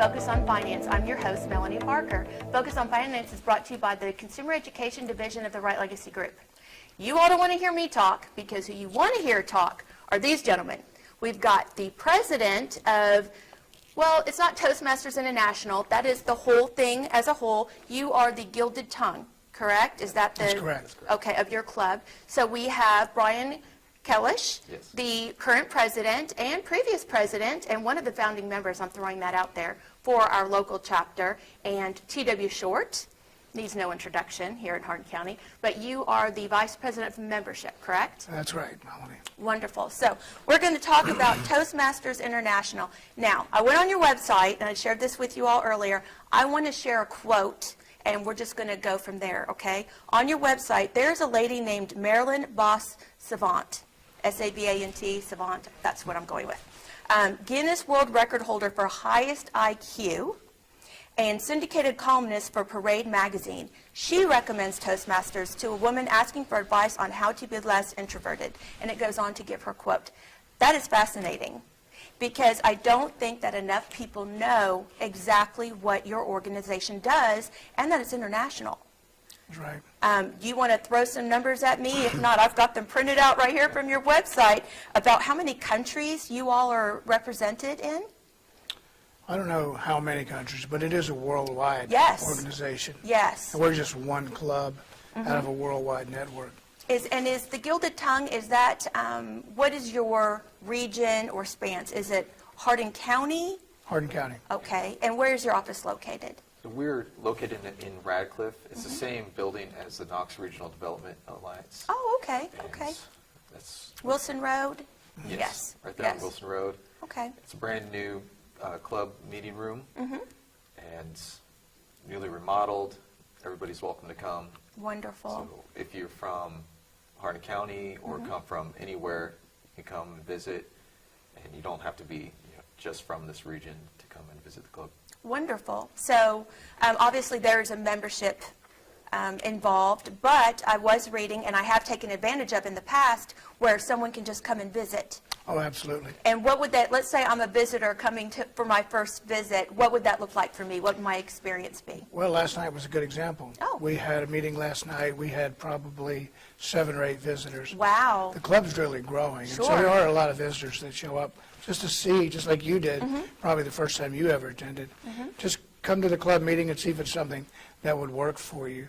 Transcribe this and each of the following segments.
Focus on Finance. I'm your host, Melanie Parker. Focus on Finance is brought to you by the Consumer Education Division of the Right Legacy Group. You all don't want to hear me talk, because who you want to hear talk are these gentlemen. We've got the president of, well, it's not Toastmasters International. That is the whole thing as a whole. You are the Gilded Tongue, correct? Is that the... That's correct. Okay, of your club. So we have Brian Kellish, Yes. the current president and previous president, and one of the founding members, I'm throwing that out there, for our local chapter, and T.W. Short, needs no introduction here in Hardin County, but you are the vice president of membership, correct? That's right, Melanie. Wonderful. So we're going to talk about Toastmasters International. Now, I went on your website, and I shared this with you all earlier. I want to share a quote, and we're just going to go from there, okay? On your website, there's a lady named Marilyn Boss Savant, S-A-V-A-N-T, Savant, that's what I'm going with. Guinness World Record holder for highest IQ, and syndicated columnist for Parade magazine. She recommends Toastmasters to a woman asking for advice on how to be less introverted. And it goes on to give her quote. That is fascinating, because I don't think that enough people know exactly what your organization does and that it's international. That's right. You want to throw some numbers at me? If not, I've got them printed out right here from your website about how many countries you all are represented in. I don't know how many countries, but it is a worldwide Yes. organization. Yes. And we're just one club out of a worldwide network. Is the Gilded Tongue, is that, what is your region or spans? Is it Hardin County? Hardin County. Okay. And where is your office located? So we're located in Radcliffe. It's the same building as the Knox Regional Development Alliance. Oh, okay. And Okay. That's, Wilson Road? yes, right there Yes. on Wilson Road. Okay. It's a brand new club meeting room, and newly remodeled. Everybody's welcome to come. Wonderful. So if you're from Hardin County or come from anywhere, you can come and visit, and you don't have to be just from this region to come and visit the club. Wonderful. So obviously there's a membership involved, but I was reading, and I have taken advantage of in the past, where someone can just come and visit. Oh, absolutely. And what would that, let's say I'm a visitor coming for my first visit, what would that look like for me? What would my experience be? Well, last night was a good example. Oh. We had a meeting last night. We had probably 7 or 8 visitors. Wow. The club's really growing. And so Sure. there are a lot of visitors that show up just to see, just like you did, probably the first time you ever attended. Just come to the club meeting and see if it's something that would work for you.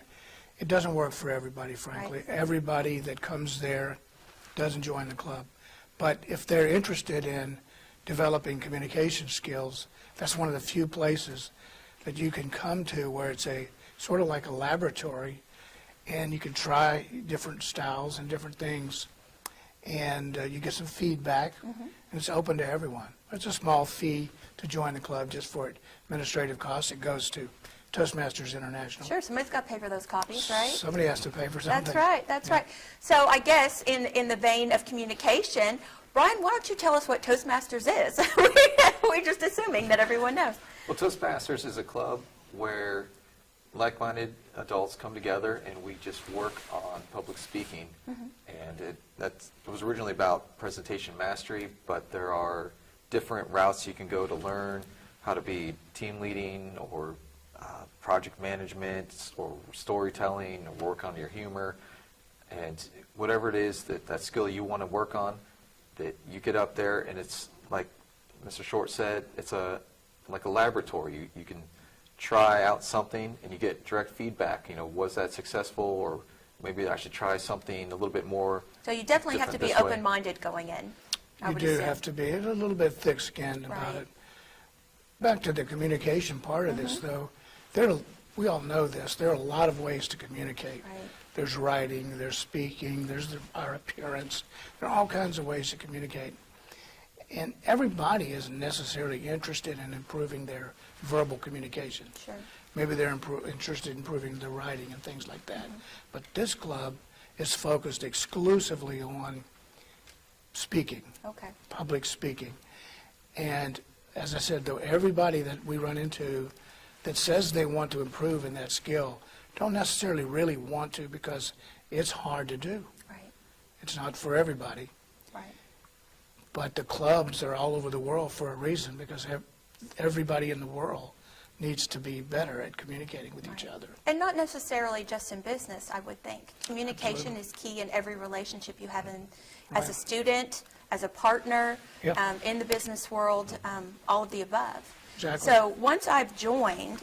It doesn't work for everybody, frankly. Right. Everybody that comes there doesn't join the club. But if they're interested in developing communication skills, that's one of the few places that you can come to where it's a sort of like a laboratory, and you can try different styles and different things, and you get some feedback, and it's open to everyone. It's a small fee to join the club just for administrative costs. It goes to Toastmasters International. Sure, somebody's got to pay for those copies, right? Somebody has to pay for something. That's right, that's Yeah. right. So I guess in the vein of communication, Brian, why don't you tell us what Toastmasters is? We're just assuming that everyone knows. Well, Toastmasters is a club where like-minded adults come together and we just work on public speaking. And it was originally about presentation mastery, but there are different routes you can go to learn how to be team leading or project management or storytelling or work on your humor. And whatever it is that skill you want to work on, that you get up there, and it's like Mr. Short said, it's like a laboratory. You can try out something and you get direct feedback. Was that successful, or maybe I should try something a little bit more. So you definitely have to be different this way. open-minded going in. I You would do assume. have to be a little bit thick-skinned about Right. it. Back to the communication part of this, though, we all know this. There are a lot of ways to communicate. Right. There's writing, there's speaking, there's our appearance. There are all kinds of ways to communicate. And everybody isn't necessarily interested in improving their verbal communication. Sure. Maybe they're interested in improving their writing and things like that. But this club is focused exclusively on speaking, Okay. public speaking. And as I said, though, everybody that we run into that says they want to improve in that skill don't necessarily really want to, because it's hard to do. Right. It's not for everybody. Right. But the clubs are all over the world for a reason, because everybody in the world needs to be better at communicating with each other. And not necessarily just in business, I would think. Communication is key in every relationship you have as a Right. student, as a partner, Yep. in the business world, all of the above. Exactly. So once I've joined,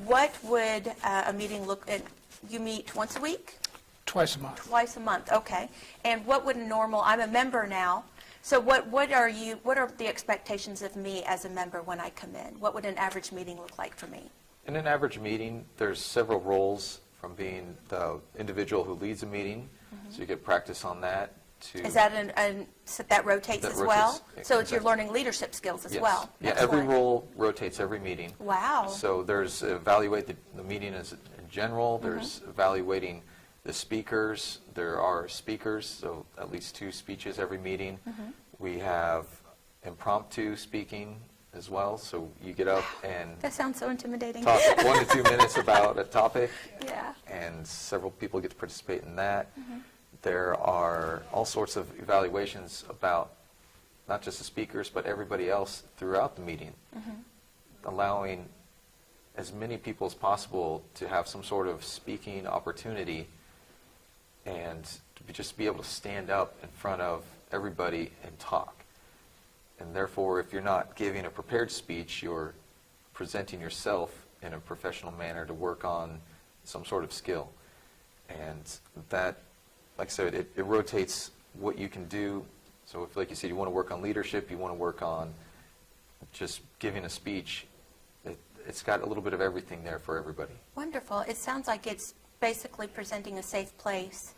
what would a meeting look at? You meet once a week? Twice a month. Twice a month, okay. And what would a normal, I'm a member now, so what are the expectations of me as a member when I come in? What would an average meeting look like for me? In an average meeting, there's several roles, from being the individual who leads a meeting, so you get practice on that, to... Is that so that rotates That as well? rotates, So it's you're exactly. learning leadership skills as Yes. well? Yeah, every Excellent. role rotates every meeting. Wow. So there's evaluate the meeting as in general, there's evaluating the speakers, there are speakers, so at least 2 speeches every meeting. We have impromptu speaking as well, so you get up and That sounds so intimidating. talk 1 to 2 minutes about a topic, Yeah. and several people get to participate in that. There are all sorts of evaluations about not just the speakers, but everybody else throughout the meeting, allowing as many people as possible to have some sort of speaking opportunity and to just be able to stand up in front of everybody and talk. And therefore, if you're not giving a prepared speech, you're presenting yourself in a professional manner to work on some sort of skill. And that, like I said, it rotates what you can do. So if, like you said, you want to work on leadership, you want to work on just giving a speech, it's got a little bit of everything there for everybody. Wonderful. It sounds like it's basically presenting a safe place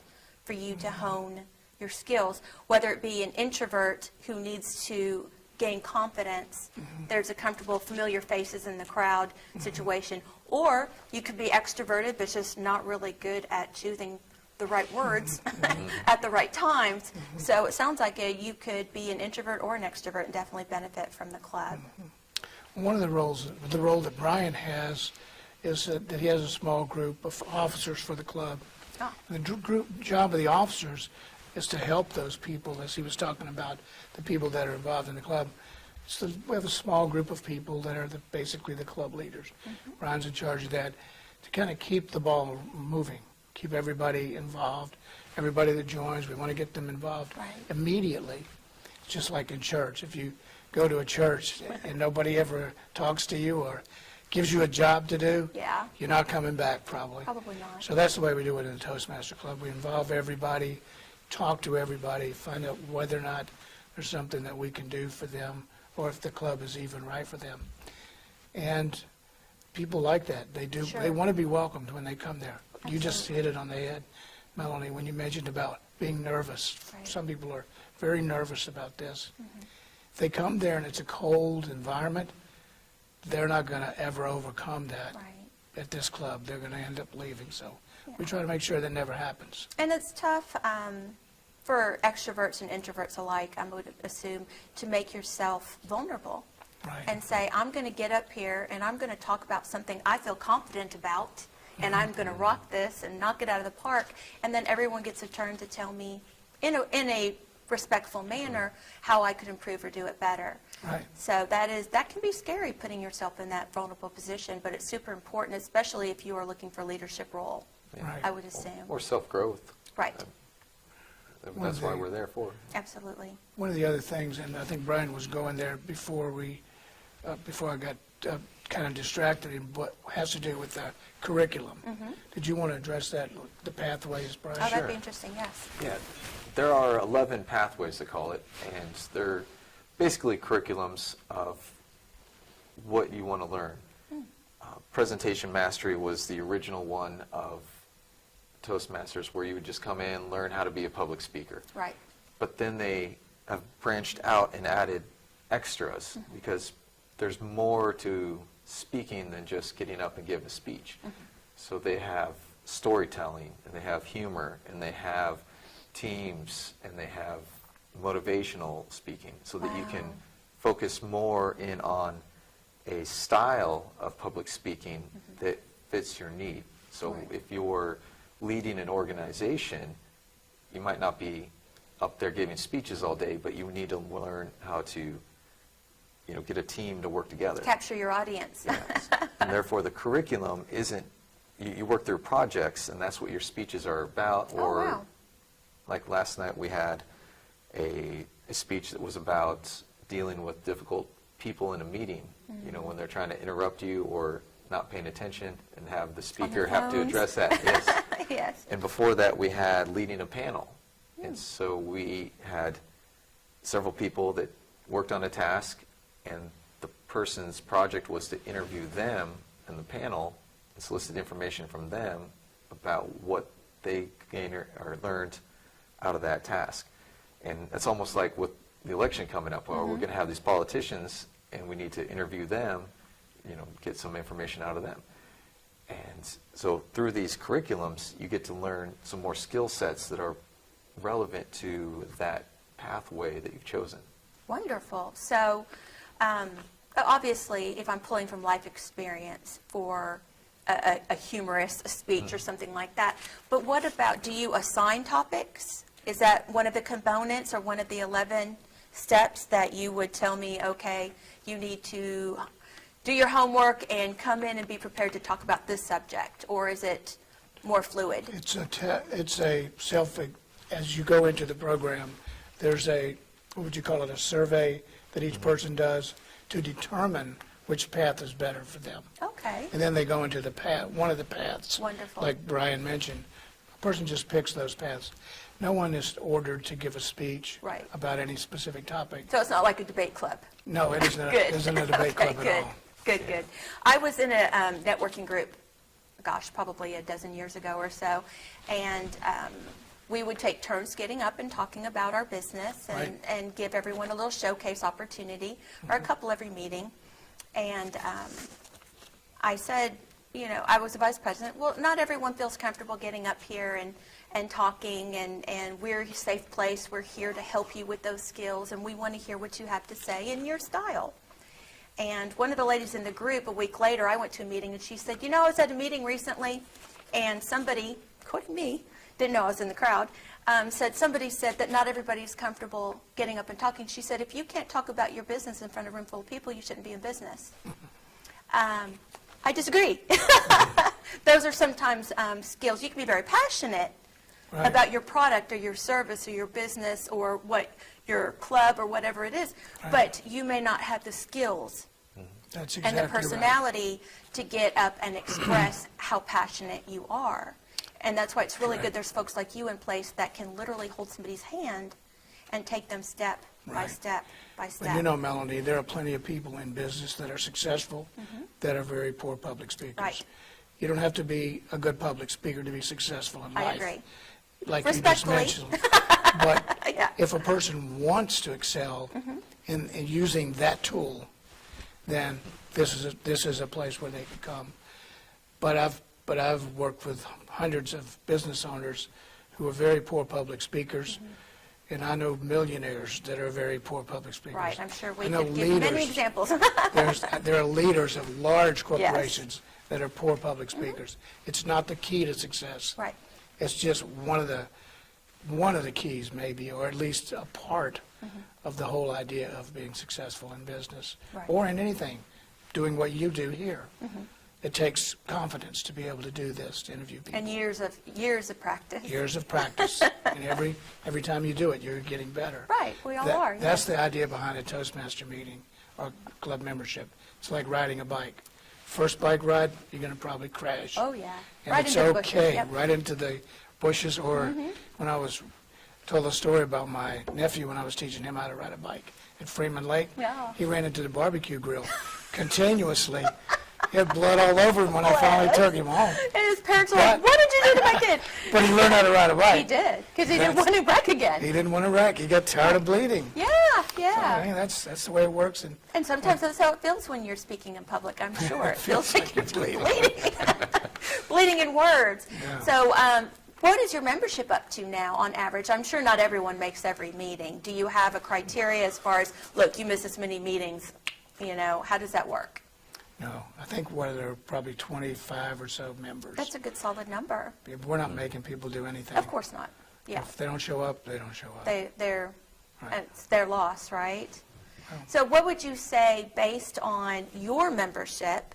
for you to hone your skills, whether it be an introvert who needs to gain confidence, there's a comfortable, familiar faces in the crowd situation, or you could be extroverted but just not really good at choosing the right words at the right times. So it sounds like you could be an introvert or an extrovert and definitely benefit from the club. One of the roles, the role that Brian has is that he has a small group of officers for the club. Oh. The job of the officers is to help those people, as he was talking about, the people that are involved in the club. So we have a small group of people that are basically the club leaders. Brian's in charge of that, to kind of keep the ball moving, keep everybody involved. Everybody that joins, we want to get them involved Right. immediately. It's just like in church. If you go to a church and nobody ever talks to you or gives you a job to do, Yeah. you're not coming back probably. Probably not. So that's the way we do it in the Toastmaster Club. We involve everybody, talk to everybody, find out whether or not there's something that we can do for them or if the club is even right for them. And people like that. They do. Sure. They want to be welcomed when they come there. You just hit it on the head, Melanie, when you mentioned about being nervous. Right. Some people are very nervous about this. If they come there and it's a cold environment, they're not going to ever overcome that Right. at this club. They're going to end up leaving. So we try to make sure that never happens. And it's tough for extroverts and introverts alike, I would assume, to make yourself vulnerable Right. and say, I'm going to get up here and I'm going to talk about something I feel confident about, and I'm going to rock this and knock it out of the park, and then everyone gets a turn to tell me in a respectful manner how I could improve or do it better. Right. So that can be scary, putting yourself in that vulnerable position, but it's super important, especially if you are looking for a leadership role, Right. I would assume. Or self-growth. Right, That's why we're there for. absolutely. One of the other things, and I think Brian was going there before I got kind of distracted, in what has to do with the curriculum. Did you want to address that, the pathways, Brian? Oh, that'd Sure. be interesting, yes. Yeah, there are 11 pathways, they call it, and they're basically curriculums of what you want to learn. Presentation mastery was the original one of Toastmasters, where you would just come in, learn how to be a public speaker. Right. But then they have branched out and added extras, because there's more to speaking than just getting up and giving a speech. So they have storytelling, and they have humor, and they have teams, and they have motivational speaking, so that you can Wow. focus more in on a style of public speaking that fits your need. So Right. if you're leading an organization, you might not be up there giving speeches all day, but you need to learn how to get a team to work together. Capture your audience. Yes. And therefore, the curriculum isn't, you work through projects, and that's what your speeches are about. Oh, Or wow. like last night, we had a speech that was about dealing with difficult people in a meeting, when they're trying to interrupt you or not paying attention, and have the speaker have to phones. address that. Yes. Yes. And before that, we had leading a panel. And so we had several people that worked on a task, and the person's project was to interview them in the panel and solicit information from them about what they gained or learned out of that task. And it's almost like with the election coming up, where we're going to have these politicians, and we need to interview them, get some information out of them. And so through these curriculums, you get to learn some more skill sets that are relevant to that pathway that you've chosen. Wonderful. So, obviously, if I'm pulling from life experience for a humorous speech or something like that, but what about, do you assign topics? Is that one of the components or one of the 11 steps that you would tell me, okay, you need to do your homework and come in and be prepared to talk about this subject? Or is it more fluid? It's a as you go into the program, there's what would you call it, a survey that each person does to determine which path is better for them. Okay. And then they go into one of the paths. Wonderful. Like Brian mentioned. A person just picks those paths. No one is ordered to give a speech Right. about any specific topic. So it's not like a debate club? No, it isn't, Good. isn't a debate Okay, club good. at all. Good. I was in a networking group, probably a dozen years ago or so, and we would take turns getting up and talking about our business Right. and give everyone a little showcase opportunity, or a couple every meeting. And I said, I was the vice president, well, not everyone feels comfortable getting up here and talking, and we're a safe place. We're here to help you with those skills, and we want to hear what you have to say in your style. And one of the ladies in the group, a week later, I went to a meeting, and she said, I was at a meeting recently, and somebody, quoting me, didn't know I was in the crowd, somebody said that not everybody's comfortable getting up and talking. She said, if you can't talk about your business in front of a room full of people, you shouldn't be in business. I disagree. Those are sometimes skills. You can be very passionate Right. about your product or your service or your business or what your club or whatever it is, Right. but you may not have the skills That's and exactly the personality to get up and express how passionate you are. And that's why it's really good Correct. there's folks like you in place that can literally hold somebody's hand and take them step by Right. step by step. But Melanie, there are plenty of people in business that are successful that are very poor public speakers. Right. You don't have to be a good public speaker to be successful in I life. agree. Like you just Respectfully. mentioned. But Yeah. if a person wants to excel in using that tool, then this is a place where they can come. But I've worked with hundreds of business owners who are very poor public speakers, and I know millionaires that are very poor public speakers. Right, I'm sure we I know could give many leaders. examples. There are leaders of large corporations that are poor public speakers. It's not the key to success. Right. It's just one of the keys, maybe, or at least a part of the whole idea of being successful in business Right. or in anything, doing what you do here. It takes confidence to be able to do this, to interview people. And years of practice. Years of practice, and every time you do it, you're getting better. Right, we all That- are. That's yeah. the idea behind a Toastmaster meeting or club membership. It's like riding a bike. First bike ride, you're going to probably crash. Oh, yeah. And Right it's into the bushes, okay, yep. right into the bushes, or when I told a story about my nephew when I was teaching him how to ride a bike at Freeman Lake. Yeah. He ran into the barbecue grill continuously. He had blood all over him when I finally took him home. And his parents were like, But- what did you do to my kid? But he learned how to ride a bike. He did, because he didn't That's- want to wreck again. He didn't want to wreck. He got tired of bleeding. Yeah, I yeah. mean, that's the way it works. And And sometimes that's how it feels when you're speaking in public, I'm sure. It feels like you're bleeding. bleeding in words. Yeah. So what is your membership up to now on average? I'm sure not everyone makes every meeting. Do you have a criteria as far as, look, you miss this many meetings, how does that work? No, I think there are probably 25 or so members. That's a good solid number. We're not making people do anything. Of course not. Yeah. If they don't show up, they don't show up. They're Right. it's their loss, right? So what would you say, based on your membership,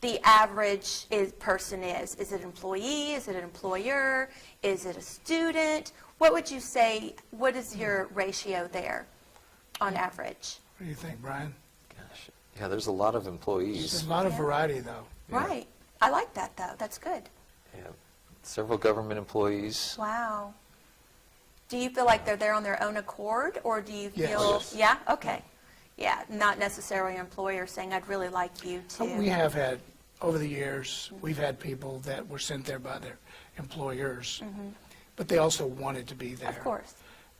the average person is? Is it employee? Is it an employer? Is it a student? What would you say, what is your ratio there on average? What do you think, Brian? Gosh, yeah, there's a lot of employees. There's a lot of Yeah. variety, though. Yeah. Right. I like that, though. That's good. Yeah, several government employees. Wow. Do you feel like they're there on their own accord, or do you Yes. feel? Oh, yes. Yeah? Okay. Yeah, not necessarily an employer saying, I'd really like you to. We have had, over the years, we've had people that were sent there by their employers, but they also wanted to be there. Of course.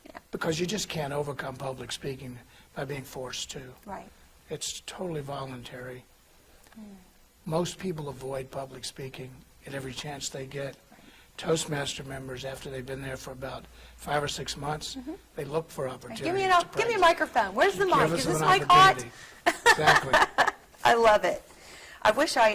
Yeah, Because you just can't overcome public speaking by being forced to. right. It's totally voluntary. Most people avoid public speaking at every chance they get. Toastmaster members, after they've been there for about 5 or 6 months, they look for opportunities Give me, to give me a practice. microphone. Where's the Give mic? us Is this an mic hot? opportunity. Exactly. I love it. I wish I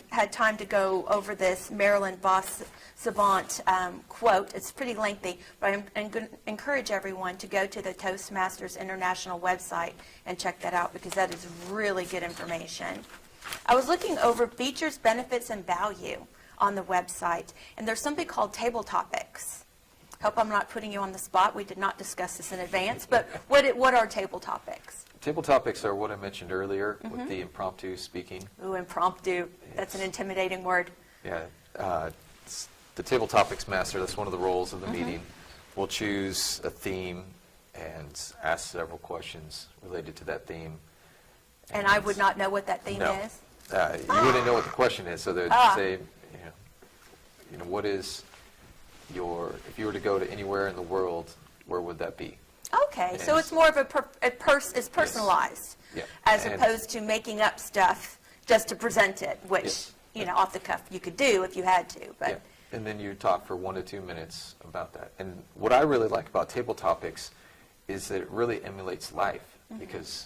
had time to go over this Marilyn Voss Savant quote. It's pretty lengthy, but I'm going to encourage everyone to go to the Toastmasters International website and check that out, because that is really good information. I was looking over features, benefits, and value on the website, and there's something called table topics. Hope I'm not putting you on the spot. We did not discuss this in advance, but what are table topics? Table topics are what I mentioned earlier with the impromptu speaking. Ooh, impromptu. That's an intimidating word. Yeah, the table topics master, that's one of the roles of the meeting. We'll choose a theme and ask several questions related to that theme. And I would not know what that theme No. is? You wouldn't know what the question is, so they'd say, what is your, if you were to go to anywhere in the world, where would that be? Okay, so Yes. it's more of it's personalized, Yeah. as And- opposed to making up stuff just to present it, which, Yes. off the cuff you could do if you had to, Yeah, but, and then you talk for 1 to 2 minutes about that. And what I really like about table topics is that it really emulates life, because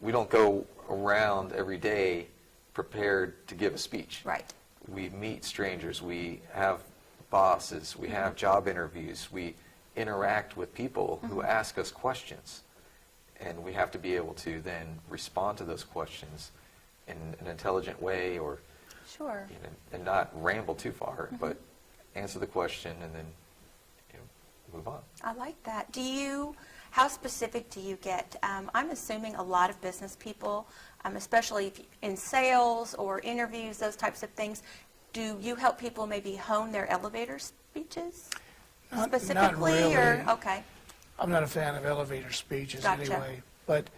we don't go around every day prepared to give a speech. right. We meet strangers, we have bosses, we have job interviews, we interact with people who ask us questions, and we have to be able to then respond to those questions in an intelligent way, or Sure. and not ramble too far, but answer the question and then move on. I like that. How specific do you get? I'm assuming a lot of business people, especially in sales or interviews, those types of things, do you help people maybe hone their elevator speeches Not specifically? really. Or okay, I'm not a fan of elevator speeches Gotcha. anyway, but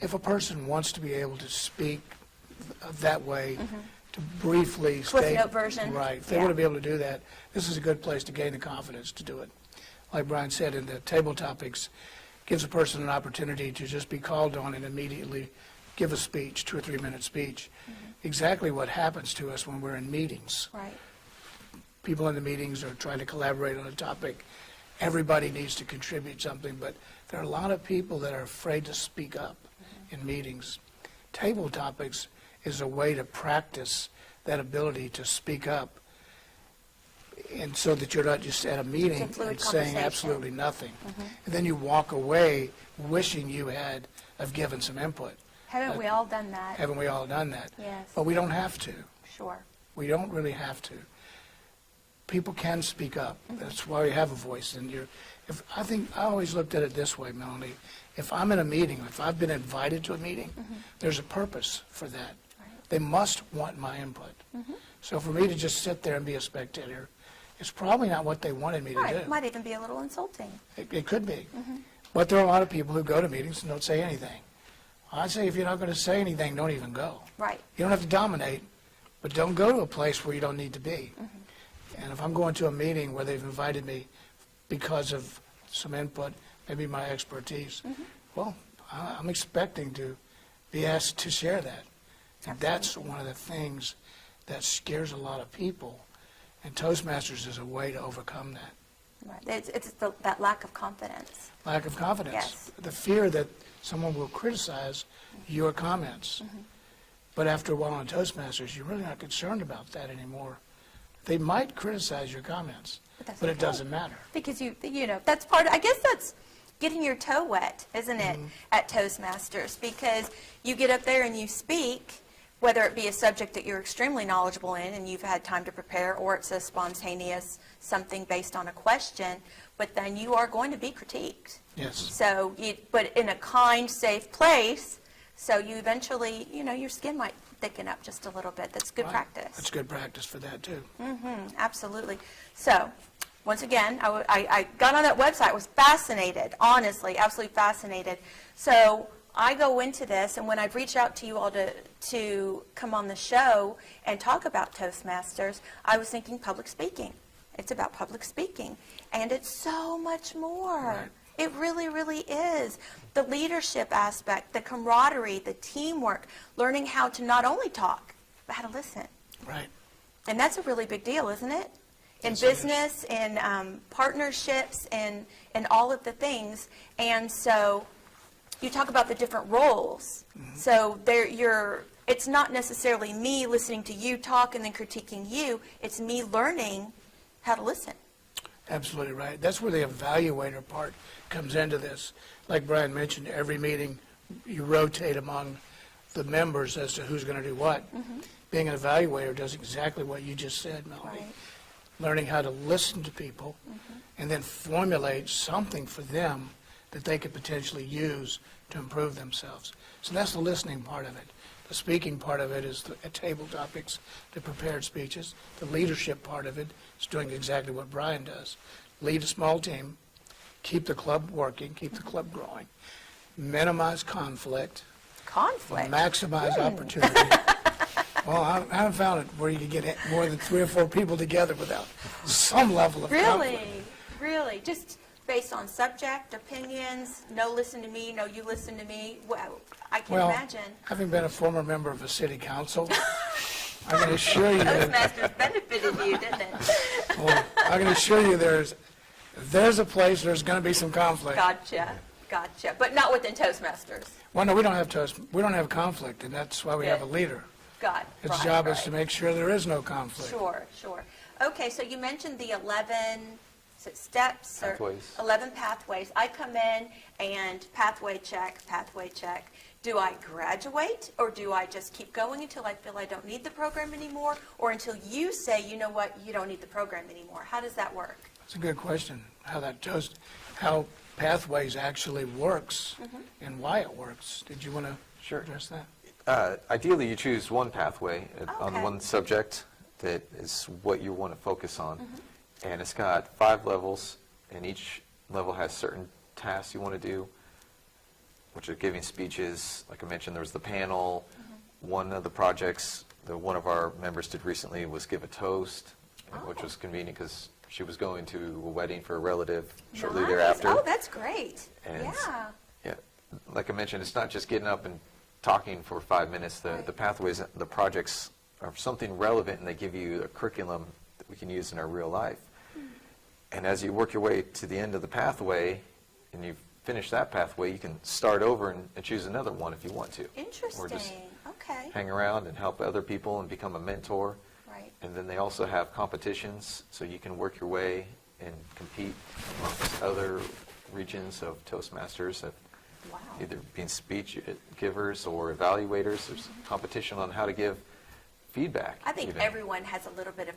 if a person wants to be able to speak that way, to briefly Cliff state. note version. Right, if they Yeah. want to be able to do that, this is a good place to gain the confidence to do it. Like Brian said, in the table topics, gives a person an opportunity to just be called on and immediately give a speech, 2 or 3 minute speech. Exactly what happens to us when we're in meetings. right. People in the meetings are trying to collaborate on a topic. Everybody needs to contribute something, but there are a lot of people that are afraid to speak up in meetings. Table topics is a way to practice that ability to speak up, and so that you're not just at a meeting It's a fluid and saying conversation. absolutely nothing. And then you walk away wishing you had have given some input. Haven't we all done that? Haven't we all done that? Yes. But we don't have to. Sure. We don't really have to. People can speak up. That's why we have a voice. And I always looked at it this way, Melanie. If I'm in a meeting, if I've been invited to a meeting, there's a purpose for that. They must want my input. So for me to just sit there and be a spectator, it's probably not what they wanted me to Right. do. Might even be a little insulting. It could be. But there are a lot of people who go to meetings and don't say anything. I say if you're not going to say anything, don't even go. Right. You don't have to dominate, but don't go to a place where you don't need to be. And if I'm going to a meeting where they've invited me because of some input, maybe my expertise, well, I'm expecting to be asked to share that. And that's one of the things that scares a lot of people. And Toastmasters is a way to overcome that. Right. It's that lack of confidence. Lack of confidence. Yes. The fear that someone will criticize your comments. But after a while on Toastmasters, you're really not concerned about that anymore. They might criticize your comments, But that's but it okay. doesn't matter. Because that's part, I guess that's getting your toe wet, isn't it, at Toastmasters? Because you get up there and you speak, whether it be a subject that you're extremely knowledgeable in and you've had time to prepare, or it's a spontaneous something based on a question, but then you are going to be critiqued. Yes. So, but in a kind, safe place, so you eventually, your skin might thicken up just a little bit. That's good Right. practice. That's good practice for that, too. Absolutely. So, once again, I got on that website, was fascinated, honestly, absolutely fascinated. So I go into this, and when I've reached out to you all to come on the show and talk about Toastmasters, I was thinking public speaking. It's about public speaking, and it's so much more. Right. It really, really is. The leadership aspect, the camaraderie, the teamwork, learning how to not only talk, but how to listen. Right. And that's a really big deal, isn't it? In Yes, it is. business, in partnerships, and all of the things. And so you talk about the different roles. So it's not necessarily me listening to you talk and then critiquing you. It's me learning how to listen. Absolutely right. That's where the evaluator part comes into this. Like Brian mentioned, every meeting you rotate among the members as to who's going to do what. Being an evaluator does exactly what you just said, Melanie. Right. Learning how to listen to people and then formulate something for them that they could potentially use to improve themselves. So that's the listening part of it. The speaking part of it is the table topics, the prepared speeches. The leadership part of it is doing exactly what Brian does. Lead a small team, keep the club working, keep the club growing, minimize conflict, Conflict. maximize opportunity. Well, I haven't found it where you can get more than 3 or 4 people together without some level of conflict. Really? Just based on subject, opinions, no listen to me, no you listen to me. Well, I can Well, imagine. having been a former member of a city council, I can assure you that, Toastmasters benefited you, didn't it? well, I can assure you there's a place there's going to be some conflict. Gotcha. But not within Toastmasters. Well, no, we don't have conflict, and that's why we have a leader. Its job is to make sure there is no conflict. Sure. Okay, so you mentioned the 11 steps or Pathways. 11 pathways. I come in and pathway check. Do I graduate, or do I just keep going until I feel I don't need the program anymore, or until you say, you know what, you don't need the program anymore? How does that work? It's a good question, how pathways actually works and why it works. Did you want to Sure. address that? Ideally, you choose one pathway on Okay. one subject that is what you want to focus on. And it's got 5 levels, and each level has certain tasks you want to do, which are giving speeches. Like I mentioned, there was the panel. One of the projects that one of our members did recently was give a toast, which was convenient because she was going to a wedding for a relative shortly Nice. thereafter. Oh, that's great. And Yeah. like I mentioned, it's not just getting up and talking for 5 minutes. Right. The pathways, the projects are something relevant, and they give you a curriculum that we can use in our real life. And as you work your way to the end of the pathway, and you've finished that pathway, you can start over and choose another one if you want to. Or just Interesting. Okay. hang around and help other people and become a mentor. Right. And then they also have competitions, so you can work your way and compete amongst other regions of Toastmasters, of Wow. either being speech givers or evaluators. There's competition on how to give feedback. I think even. everyone has a little bit of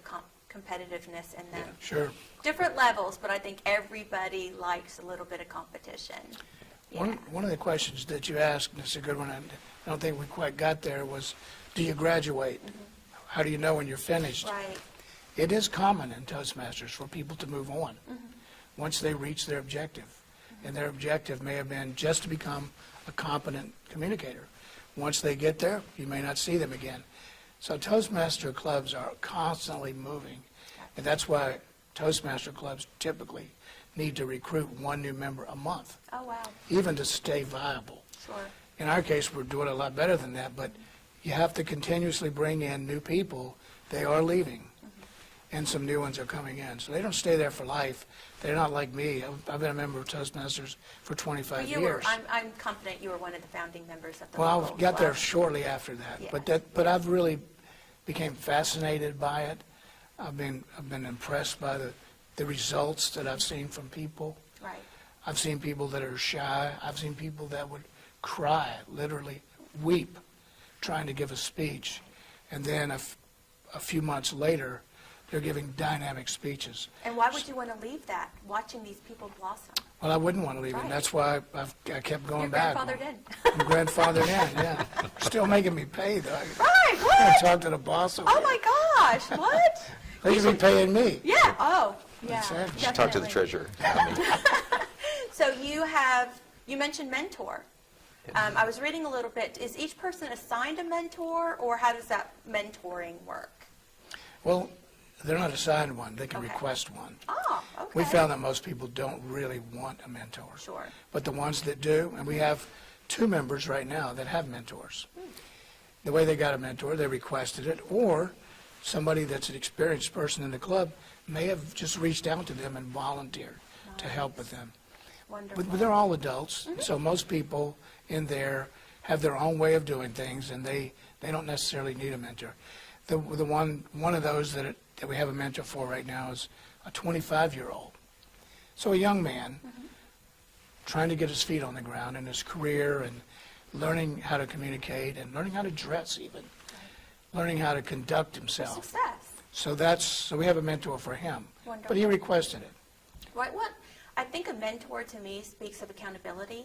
competitiveness in them. Sure. Different levels, but I think everybody likes a little bit of competition. Yeah. One of the questions that you asked, and it's a good one, I don't think we quite got there, was, do you graduate? How do you know when you're finished? Right. It is common in Toastmasters for people to move on once they reach their objective. And their objective may have been just to become a competent communicator. Once they get there, you may not see them again. So Toastmaster clubs are constantly moving. And that's why Toastmaster clubs typically need to recruit 1 new member a month, Oh, wow. even to stay viable. Sure. In our case, we're doing a lot better than that, but you have to continuously bring in new people. They are leaving, and some new ones are coming in. So they don't stay there for life. They're not like me. I've been a member of Toastmasters for 25 But years. I'm confident you were one of the founding members of the Well, local I got there club. shortly after that, Yeah. but I've really became fascinated by it. I've been impressed by the results that I've seen from people. Right. I've seen people that are shy. I've seen people that would cry, literally weep, trying to give a speech. And then a few months later, they're giving dynamic speeches. And why would you want to leave that, watching these people blossom? Well, I wouldn't want to leave it. Right. And that's why I kept going Your back. grandfathered in. I'm grandfathered in, yeah. Still making me pay, though. Right, I what? talked to the boss over Oh, there. my gosh, what? They should be paying me. Yeah, oh, yeah. That's it. You should talk to the definitely. treasurer. I mean, So you mentioned mentor. I was reading a little bit. Is each person assigned a mentor, or how does that mentoring work? Well, they're not assigned one. They can Okay. request one. Oh, okay. We found that most people don't really want a mentor. Sure. But the ones that do, and we have 2 members right now that have mentors. The way they got a mentor, they requested it, or somebody that's an experienced person in the club may have just reached out to them and volunteered to help with them. Wonderful. But they're all adults, so most people in there have their own way of doing things, and they don't necessarily need a mentor. The one of those that we have a mentor for right now is a 25-year-old. So a young man trying to get his feet on the ground in his career and learning how to communicate and learning how to dress even, learning how to conduct himself. Success. So we have a mentor for him. Wonderful. But he requested it. Right. What I think a mentor to me speaks of accountability,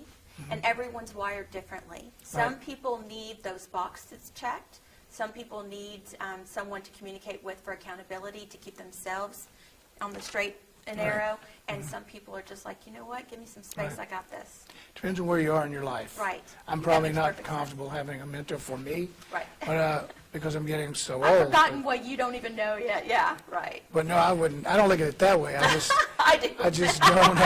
and everyone's wired differently. Some Right. people need those boxes checked. Some people need someone to communicate with for accountability to keep themselves on the straight and Right. narrow. And some people are just like, you know what, give me some space, Right. I got this. Depends on where you are in your life. Right. I'm That probably makes not perfect sense. comfortable having a mentor for me. Right. But because I'm getting so I've old. forgotten what you don't even know yet. Yeah, right. But no, I wouldn't. I don't look at it that way. I do. I just don't.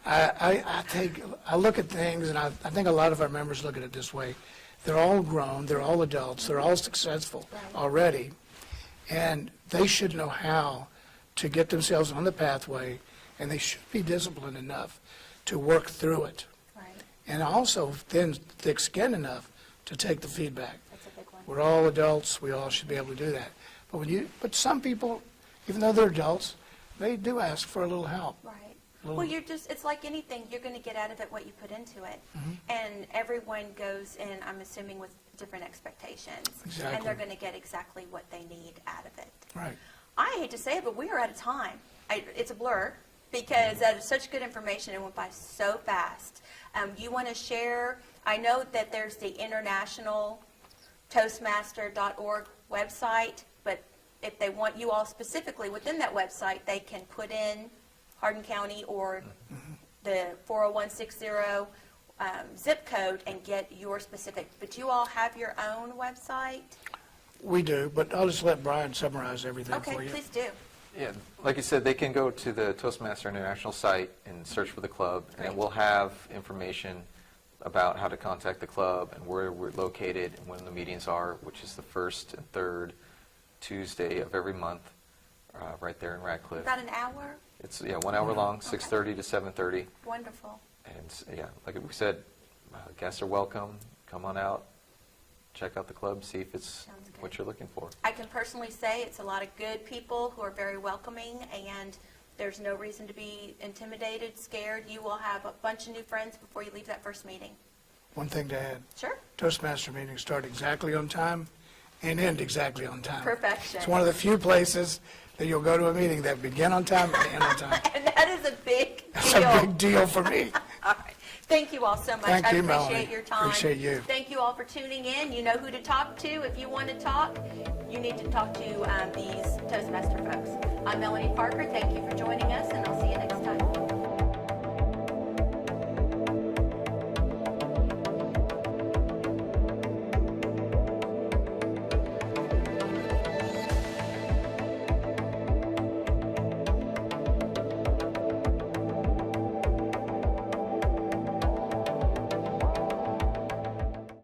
I look at things, and I think a lot of our members look at it this way. They're all grown. They're all adults. They're all successful Right. already, and they should know how to get themselves on the pathway, and they should be disciplined enough to work through it, Right. and also then thick-skinned enough to take the feedback. That's a big one. We're all adults. We all should be able to do that. But some people, even though they're adults, they do ask for a little help. Right. Little- Well, it's like anything, you're going to get out of it what you put into it. And everyone goes in, I'm assuming, with different expectations. And Exactly. they're going to get exactly what they need out of it. Right. I hate to say it, but we are out of time. It's a blur because that is such good information. It went by so fast. You want to share, I know that there's the international Toastmaster.org website, but if they want you all specifically within that website, they can put in Hardin County or the 40160 zip code and get your specific. But you all have your own website? We do, but I'll just let Brian summarize everything Okay, for you. please do. Yeah, like you said, they can go to the Toastmaster International site and search for the club, Great. and we'll have information about how to contact the club and where we're located and when the meetings are, which is the first and third Tuesday of every month, right there in Radcliffe. About an hour? It's 1 hour long, 6:30 to 7:30, Wonderful. and like we said, guests are welcome. Come on out, check out the club, see if it's Sounds good. what you're looking for. I can personally say it's a lot of good people who are very welcoming, and there's no reason to be intimidated, scared. You will have a bunch of new friends before you leave that first meeting. One thing to add, Sure. Toastmaster meetings start exactly on time and end exactly on time. Perfection. It's one of the few places that you'll go to a meeting that begin on time and end on time. And that is a big deal. That's a big deal for me. All right. Thank you all so much. Thank you, I appreciate Melanie. your time. Appreciate you. Thank you all for tuning in. You know who to talk to. If you want to talk, you need to talk to these Toastmaster folks. I'm Melanie Parker. Thank you for joining us, and I'll see you next time.